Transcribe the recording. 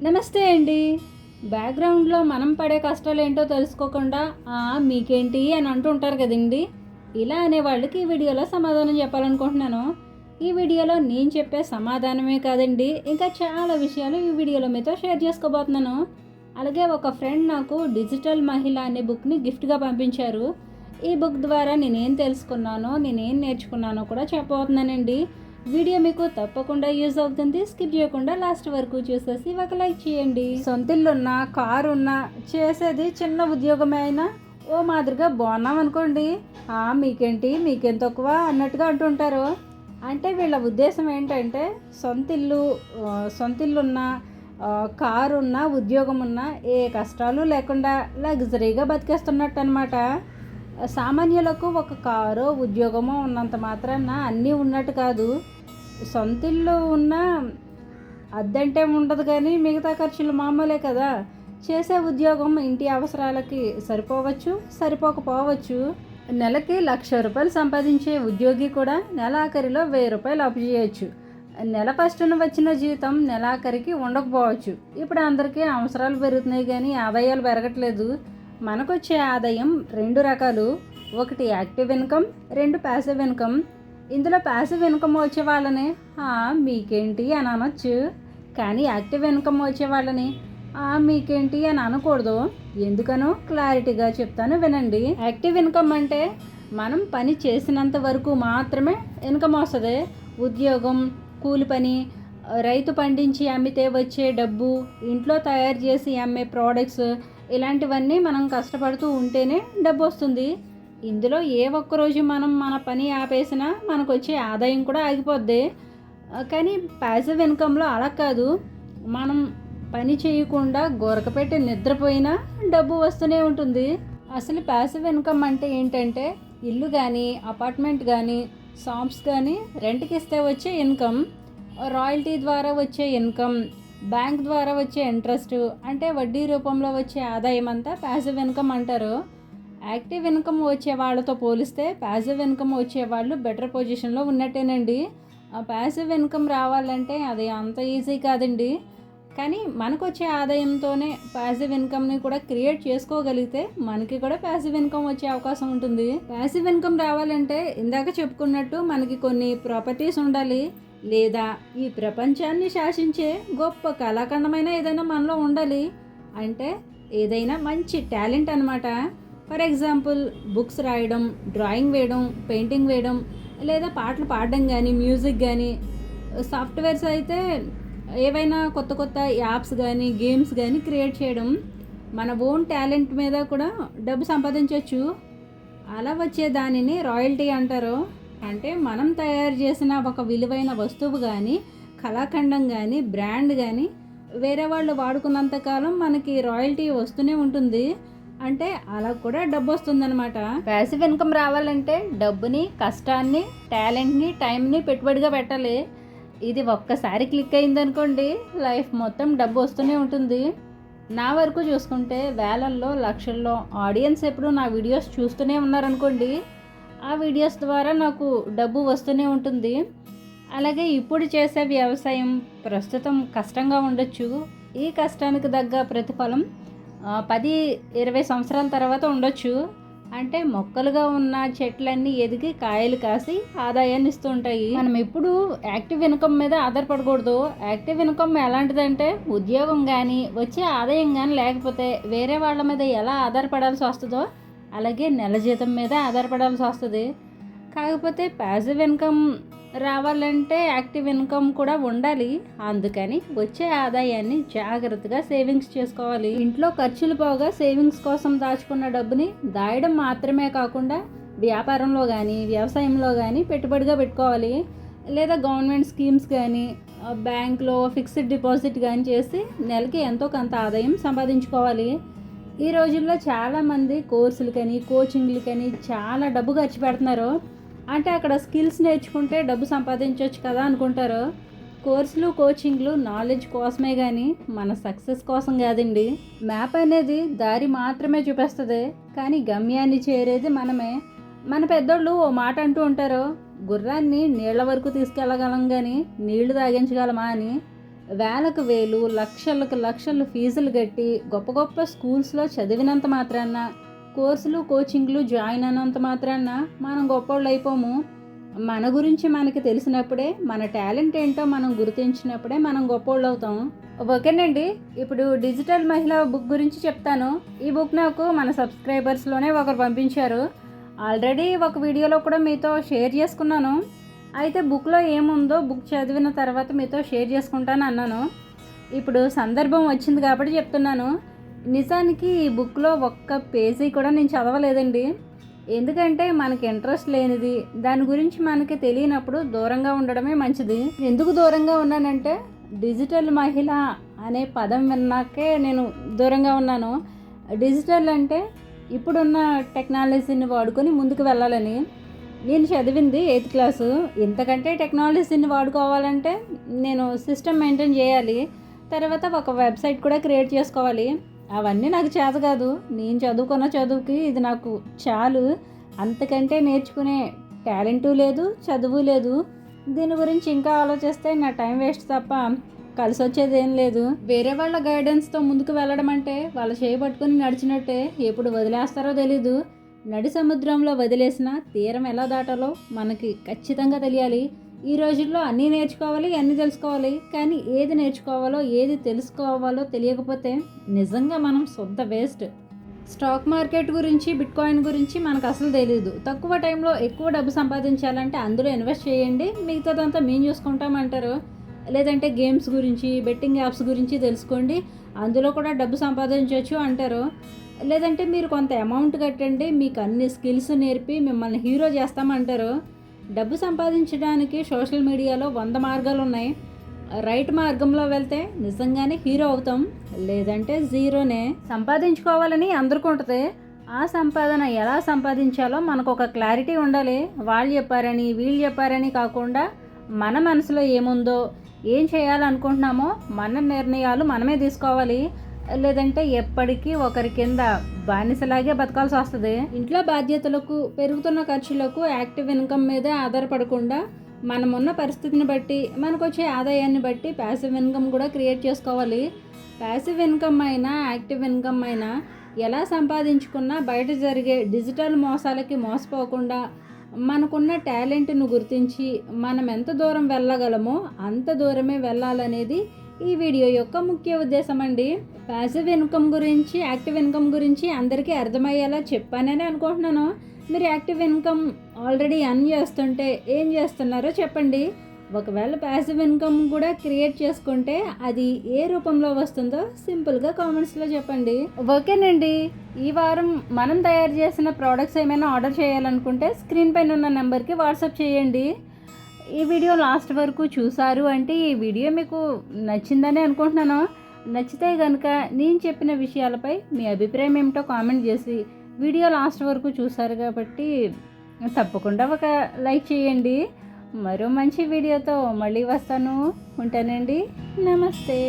నమస్తే అండి. బ్యాక్‌గ్రౌండ్‌లో మనం పడే కష్టాలేంటో తెలుసుకోకుండా మీకేంటి అని అంటుంటారు కదండీ! ఇలా అనేవాళ్ళకి ఈ వీడియోలో సమాధానం చెప్పాలనుకుంటున్నాను. ఈ వీడియోలో నేను చెప్పే సమాధానమే కాదండి, ఇంకా చాలా విషయాలు ఈ వీడియోలో మీతో షేర్ చేసుకోబోతున్నాను. అలాగే ఒక ఫ్రెండ్ నాకు 'డిజిటల్ మహిళ' అనే బుక్‌ని గిఫ్ట్‌గా పంపించారు. ఈ బుక్ ద్వారా నేనేం తెలుసుకున్నానో, నేనేం నేర్చుకున్నానో కూడా చెప్పబోతున్నానండి. వీడియో మీకు తప్పకుండా యూజ్ అవుతుంది. స్కిప్ చేయకుండా లాస్ట్ వరకు చూసేసి ఒక లైక్ చేయండి. సొంతిల్లున్నా, కారున్నా, చేసేది చిన్న ఉద్యోగమే అయినా ఓ మాదిరిగా బాగున్నాం అనుకోండి, మీకేంటి మీకేం తక్కువ అన్నట్టుగా అంటుంటారు. అంటే వీళ్ళ ఉద్దేశం ఏంటంటే సొంతిల్లున్నా, కారున్నా, ఉద్యోగం ఉన్నా ఏ కష్టాలు లేకుండా లగ్జరీగా బతికేస్తున్నట్టు అనమాట. సామాన్యులకు ఒక కారో ఉద్యోగమో ఉన్నంత మాత్రాన అన్నీ ఉన్నట్టు కాదు. సొంతిల్లు ఉన్న అద్దంటే ఉండదు, కానీ మిగతా ఖర్చులు మామూలే కదా. చేసే ఉద్యోగం ఇంటి అవసరాలకి సరిపోవచ్చు, సరిపోకపోవచ్చు. నెలకి ₹1,00,000 సంపాదించే ఉద్యోగి కూడా నెలాఖరిలో ₹1,000 అప్పు చేయొచ్చు. నెల ఫస్టున వచ్చిన జీతం నెలాఖరికి ఉండకపోవచ్చు. ఇప్పుడు అందరికీ అవసరాలు పెరుగుతున్నాయి, కానీ ఆదాయాలు పెరగట్లేదు. మనకొచ్చే ఆదాయం 2 రకాలు. ఒకటి యాక్టివ్ ఇన్కమ్, 2 ప్యాసివ్ ఇన్కమ్. ఇందులో ప్యాసివ్ ఇన్కమ్ వచ్చే వాళ్ళని మీకేంటి అని అనొచ్చు, కానీ యాక్టివ్ ఇన్కమ్ వచ్చే వాళ్ళని మీకేంటి అని అనకూడదు. ఎందుకనో క్లారిటీగా చెప్తాను వినండి. యాక్టివ్ ఇన్కమ్ అంటే మనం పని చేసినంత వరకు మాత్రమే ఇన్కమ్ వస్తుంది. ఉద్యోగం, కూలి పని, రైతు పండించి అమ్మితే వచ్చే డబ్బు, ఇంట్లో తయారు చేసి అమ్మే ప్రోడక్ట్స్, ఇలాంటివన్నీ మనం కష్టపడుతూ ఉంటేనే డబ్బు వస్తుంది. ఇందులో ఏ ఒక్కరోజు మనం మన పని ఆపేసినా మనకు వచ్చే ఆదాయం కూడా ఆగిపోద్ది. కానీ ప్యాసివ్ ఇన్కంలో అలా కాదు. మనం పని చేయకుండా గొరకపెట్టి నిద్రపోయినా డబ్బు వస్తూనే ఉంటుంది. అసలు ప్యాసివ్ ఇన్కమ్ అంటే ఏంటంటే ఇల్లు కానీ, అపార్ట్మెంట్ కానీ, షాప్స్ కానీ రెంట్కి ఇస్తే వచ్చే ఇన్కమ్, రాయల్టీ ద్వారా వచ్చే ఇన్కమ్, బ్యాంక్ ద్వారా వచ్చే ఇంట్రెస్ట్, అంటే వడ్డీ రూపంలో వచ్చే ఆదాయం అంతా ప్యాసివ్ ఇన్కమ్ అంటారు. యాక్టివ్ ఇన్కమ్ వచ్చే వాళ్ళతో పోలిస్తే ప్యాసివ్ ఇన్కమ్ వచ్చే వాళ్ళు బెటర్ పొజిషన్లో ఉన్నట్టేనండి. ప్యాసివ్ ఇన్కమ్ రావాలంటే అది అంత ఈజీ కాదండి. కానీ మనకు వచ్చే ఆదాయంతోనే ప్యాసివ్ ఇన్కమ్ని కూడా క్రియేట్ చేసుకోగలిగితే మనకి కూడా ప్యాసివ్ ఇన్కమ్ వచ్చే అవకాశం ఉంటుంది. ప్యాసివ్ ఇన్కమ్ రావాలంటే ఇందాక చెప్పుకున్నట్టు మనకి కొన్ని ప్రాపర్టీస్ ఉండాలి, లేదా ఈ ప్రపంచాన్ని శాసించే గొప్ప కళాఖండమైన ఏదైనా మనలో ఉండాలి. అంటే ఏదైనా మంచి టాలెంట్ అనమాట. ఫర్ ఎగ్జాంపుల్ బుక్స్ రాయడం, డ్రాయింగ్ వేయడం, పెయింటింగ్ వేయడం, లేదా పాటలు పాడడం కానీ, మ్యూజిక్ కానీ. సాఫ్ట్వేర్స్ అయితే ఏవైనా కొత్త కొత్త యాప్స్ కానీ, గేమ్స్ కానీ క్రియేట్ చేయడం. మన ఓన్ టాలెంట్ మీద కూడా డబ్బు సంపాదించవచ్చు. అలా వచ్చే దానిని రాయల్టీ అంటారు. అంటే మనం తయారు చేసిన ఒక విలువైన వస్తువు కానీ, కళాఖండం కానీ, బ్రాండ్ కానీ వేరే వాళ్ళు వాడుకున్నంతకాలం మనకి రాయల్టీ వస్తూనే ఉంటుంది. అంటే అలా కూడా డబ్బు వస్తుందన్నమాట. ప్యాసివ్ ఇన్కమ్ రావాలంటే డబ్బుని, కష్టాన్ని, టాలెంట్ని, టైంని పెట్టుబడిగా పెట్టాలి. ఇది ఒక్కసారి క్లిక్ అయిందనుకోండి, లైఫ్ మొత్తం డబ్బు వస్తూనే ఉంటుంది. నా వరకు చూసుకుంటే వేలల్లో, లక్షల్లో ఆడియన్స్ ఎప్పుడు నా వీడియోస్ చూస్తూనే ఉన్నారనుకోండి, ఆ వీడియోస్ ద్వారా నాకు డబ్బు వస్తూనే ఉంటుంది. అలాగే ఇప్పుడు చేసే వ్యవసాయం ప్రస్తుతం కష్టంగా ఉండొచ్చు. ఈ కష్టానికి తగ్గ ప్రతిఫలం 10-20 సంవత్సరాల తర్వాత ఉండొచ్చు. అంటే మొక్కలుగా ఉన్న చెట్లన్నీ ఎదిగి కాయలు కాసి ఆదాయాన్ని ఇస్తూ ఉంటాయి. మనం ఎప్పుడు యాక్టివ్ ఇన్కమ్ మీద ఆధారపడకూడదు. యాక్టివ్ ఇన్కమ్ ఎలాంటిదంటే ఉద్యోగం కానీ, వచ్చే ఆదాయం కానీ లేకపోతే వేరే వాళ్ళ మీద ఎలా ఆధారపడాల్సి వస్తుందో అలాగే నెల జీతం మీద ఆధారపడాల్సి వస్తుంది. కాకపోతే ప్యాసివ్ ఇన్కమ్ రావాలంటే యాక్టివ్ ఇన్కమ్ కూడా ఉండాలి. అందుకని వచ్చే ఆదాయాన్ని జాగ్రత్తగా సేవింగ్స్ చేసుకోవాలి. ఇంట్లో ఖర్చులు పోగా సేవింగ్స్ కోసం దాచుకున్న డబ్బుని దాయడం మాత్రమే కాకుండా వ్యాపారంలో కానీ, వ్యవసాయంలో కానీ పెట్టుబడిగా పెట్టుకోవాలి. లేదా గవర్నమెంట్ స్కీమ్స్ కానీ, బ్యాంక్లో ఫిక్స్డ్ డిపాజిట్ కానీ చేసి నెలకి ఎంతో కొంత ఆదాయం సంపాదించుకోవాలి. ఈ రోజుల్లో చాలామంది కోర్సులకని, కోచింగ్లకని చాలా డబ్బు ఖర్చు పెడుతున్నారు. అంటే అక్కడ స్కిల్స్ నేర్చుకుంటే డబ్బు సంపాదించవచ్చు కదా అనుకుంటారు. కోర్సులు, కోచింగ్లు నాలెడ్జ్ కోసమే కానీ మన సక్సెస్ కోసం కాదండి. మ్యాప్ అనేది దారి మాత్రమే చూపిస్తుంది, కానీ గమ్యాన్ని చేరేది మనమే. మన పెద్దోళ్ళు ఓ మాట అంటూ ఉంటారు, గుర్రాన్ని నీళ్ల వరకు తీసుకెళ్ళగలం కానీ నీళ్లు తాగించగలమా అని. వేలకు వేలు, లక్షలకు లక్షలు ఫీజులు కట్టి గొప్ప గొప్ప స్కూల్స్లో చదివినంత మాత్రాన, కోర్సులు కోచింగ్లు జాయిన్ అయినంత మాత్రాన మనం గొప్పోళ్ళు అయిపోము. మన గురించి మనకి తెలిసినప్పుడే, మన టాలెంట్ ఏంటో మనం గుర్తించినప్పుడే మనం గొప్పోళ్ళు అవుతాం. ఓకేనండి, ఇప్పుడు డిజిటల్ మహిళ బుక్ గురించి చెప్తాను. ఈ బుక్ నాకు మన సబ్స్క్రైబర్స్లోనే ఒకరు పంపించారు. ఆల్రెడీ ఒక వీడియోలో కూడా మీతో షేర్ చేసుకున్నాను. అయితే బుక్లో ఏముందో బుక్ చదివిన తర్వాత మీతో షేర్ చేసుకుంటాను అన్నాను. ఇప్పుడు సందర్భం వచ్చింది కాబట్టి చెప్తున్నాను. నిజానికి ఈ బుక్లో ఒక్క పేజీ కూడా నేను చదవలేదండి. ఎందుకంటే మనకి ఇంట్రెస్ట్ లేనిది, దాని గురించి మనకి తెలియనప్పుడు దూరంగా ఉండడమే మంచిది. ఎందుకు దూరంగా ఉన్నానంటే, డిజిటల్ మహిళ అనే పదం విన్నాకే నేను దూరంగా ఉన్నాను. డిజిటల్ అంటే ఇప్పుడున్న టెక్నాలజీని వాడుకొని ముందుకు వెళ్ళాలని. నేను చదివింది 8th క్లాసు. ఇంతకంటే టెక్నాలజీని వాడుకోవాలంటే నేను సిస్టమ్ మెయింటైన్ చేయాలి, తర్వాత ఒక వెబ్సైట్ కూడా క్రియేట్ చేసుకోవాలి. అవన్నీ నాకు చేత కాదు. నేను చదువుకున్న చదువుకి ఇది నాకు చాలు. అంతకంటే నేర్చుకునే టాలెంటు లేదు, చదువు లేదు. దీని గురించి ఇంకా ఆలోచిస్తే నా టైం వేస్ట్ తప్ప కలిసి వచ్చేది ఏం లేదు. వేరే వాళ్ళ గైడెన్స్తో ముందుకు వెళ్ళడం అంటే వాళ్ళ చేయి పట్టుకుని నడిచినట్టే. ఎప్పుడు వదిలేస్తారో తెలీదు. నడి సముద్రంలో వదిలేసిన తీరం ఎలా దాటాలో మనకి ఖచ్చితంగా తెలియాలి. ఈ రోజుల్లో అన్నీ నేర్చుకోవాలి, అన్నీ తెలుసుకోవాలి. కానీ ఏది నేర్చుకోవాలో, ఏది తెలుసుకోవాలో తెలియకపోతే నిజంగా మనం శుద్ధ వేస్ట్. స్టాక్ మార్కెట్ గురించి, బిట్కాయిన్ గురించి మనకు అసలు తెలియదు. తక్కువ టైంలో ఎక్కువ డబ్బు సంపాదించాలంటే అందులో ఇన్వెస్ట్ చేయండి, మిగతాదంతా మేము చూసుకుంటామంటారు. లేదంటే గేమ్స్ గురించి, బెట్టింగ్ యాప్స్ గురించి తెలుసుకోండి, అందులో కూడా డబ్బు సంపాదించవచ్చు అంటారు. లేదంటే మీరు కొంత అమౌంట్ కట్టండి, మీకు అన్ని స్కిల్స్ నేర్పి మిమ్మల్ని హీరో చేస్తామంటారు. డబ్బు సంపాదించడానికి సోషల్ మీడియాలో 100 మార్గాలు ఉన్నాయి. రైట్ మార్గంలో వెళ్తే నిజంగానే హీరో అవుతాం, లేదంటే జీరోనే. సంపాదించుకోవాలని అందరికీ ఉంటుంది. ఆ సంపాదన ఎలా సంపాదించాలో మనకు ఒక క్లారిటీ ఉండాలి. వాళ్ళు చెప్పారని, వీళ్ళు చెప్పారని కాకుండా మన మనసులో ఏముందో, ఏం చేయాలనుకుంటున్నామో మన నిర్ణయాలు మనమే తీసుకోవాలి. లేదంటే ఎప్పటికీ ఒకరి కింద బానిసలాగే బతకాల్సి వస్తుంది. ఇంట్లో బాధ్యతలకు, పెరుగుతున్న ఖర్చులకు యాక్టివ్ ఇన్కమ్ మీదే ఆధారపడకుండా మనమున్న పరిస్థితిని బట్టి, మనకు వచ్చే ఆదాయాన్ని బట్టి ప్యాసివ్ ఇన్కమ్ కూడా క్రియేట్ చేసుకోవాలి. ప్యాసివ్ ఇన్కమ్ అయినా, యాక్టివ్ ఇన్కమ్ అయినా ఎలా సంపాదించుకున్నా బయట జరిగే డిజిటల్ మోసాలకి మోసపోకుండా మనకున్న టాలెంట్ను గుర్తించి మనం ఎంత దూరం వెళ్ళగలమో అంత దూరమే వెళ్ళాలనేది ఈ వీడియో యొక్క ముఖ్య ఉద్దేశం అండి. ప్యాసివ్ ఇన్కమ్ గురించి, యాక్టివ్ ఇన్కమ్ గురించి అందరికీ అర్థమయ్యేలా చెప్పానని అనుకుంటున్నాను. మీరు యాక్టివ్ ఇన్కమ్ ఆల్రెడీ అర్న్ చేస్తుంటే ఏం చేస్తున్నారో చెప్పండి. ఒకవేళ ప్యాసివ్ ఇన్కమ్ కూడా క్రియేట్ చేసుకుంటే అది ఏ రూపంలో వస్తుందో సింపుల్గా కామెంట్స్లో చెప్పండి. ఓకేనండి, ఈ వారం మనం తయారు చేసిన ప్రోడక్ట్స్ ఏమైనా ఆర్డర్ చేయాలనుకుంటే స్క్రీన్ పైన ఉన్న నెంబర్కి వాట్సాప్ చేయండి. ఈ వీడియో లాస్ట్ వరకు చూసారు అంటే ఈ వీడియో మీకు నచ్చిందని అనుకుంటున్నాను. నచ్చితే కనుక నేను చెప్పిన విషయాలపై మీ అభిప్రాయం ఏమిటో కామెంట్ చేసి, వీడియో లాస్ట్ వరకు చూసారు కాబట్టి తప్పకుండా ఒక లైక్ చేయండి. మరో మంచి వీడియోతో మళ్ళీ వస్తాను. ఉంటానండి. నమస్తే.